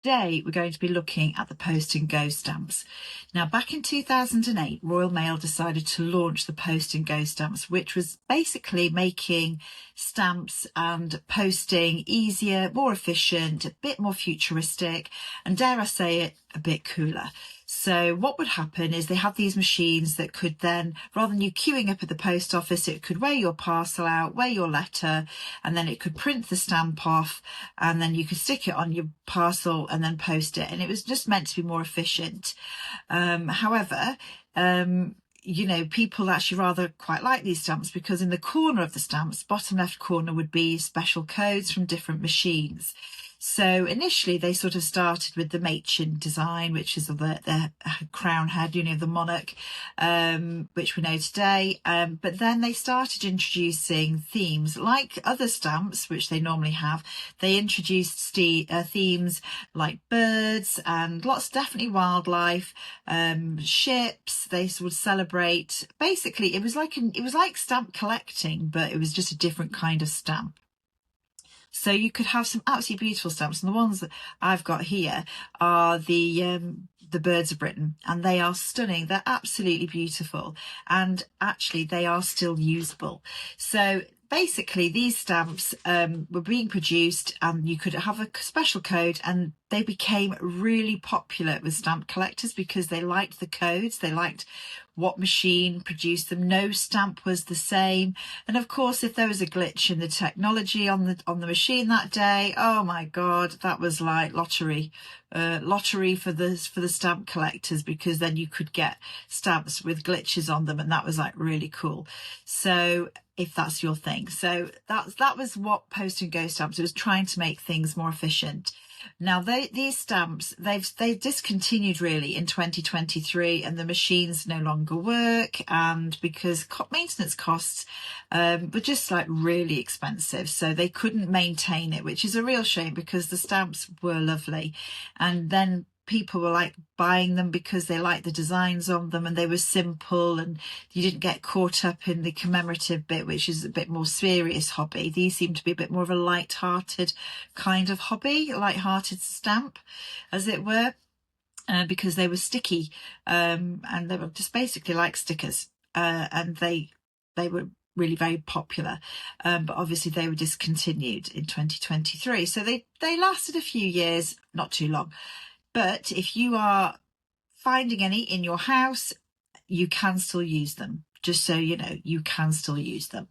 Today, we're going to be looking at the Post and Go stamps. Now, back in 2008, Royal Mail decided to launch the Post and Go stamps, which was basically making stamps and posting easier, more efficient, a bit more futuristic, and dare I say it, a bit cooler. So what would happen is they had these machines that could then, rather than you queuing up at the post office, it could weigh your parcel out, weigh your letter, and then it could print the stamp off, and then you could stick it on your parcel and then post it. And it was just meant to be more efficient. However, people actually rather quite like these stamps because in the corner of the stamps, bottom left corner, would be special codes from different machines. So initially they sort of started with the Machin design, which is the crown head, the monarch, which we know today. But then they started introducing themes like other stamps, which they normally have. They introduced themes like birds and definitely wildlife, ships. They would celebrate. Basically, it was like stamp collecting, but it was just a different kind of stamp. So you could have some absolutely beautiful stamps, and the ones that I've got here are the birds of Britain, and they are stunning. They're absolutely beautiful, and actually they are still usable. So basically these stamps were being produced, and you could have a special code, and they became really popular with stamp collectors because they liked the codes, they liked what machine produced them. No stamp was the same, and of course if there was a glitch in the technology on the machine that day, oh my god, that was like lottery for the stamp collectors, because then you could get stamps with glitches on them, and that was like really cool. So if that's your thing, so that was what Post and Go stamps, it was trying to make things more efficient. Now these stamps, they've discontinued really in 2023, and the machines no longer work, and because maintenance costs were just like really expensive, so they couldn't maintain it, which is a real shame because the stamps were lovely. And then people were like buying them because they liked the designs on them and they were simple, and you didn't get caught up in the commemorative bit, which is a bit more serious hobby. These seem to be a bit more of a light-hearted kind of hobby, light-hearted stamp, as it were, because they were sticky, and they were just basically like stickers, and they were really very popular, but obviously they were discontinued in 2023. So they lasted a few years, not too long. But if you are finding any in your house, you can still use them. Just so you know, you can still use them.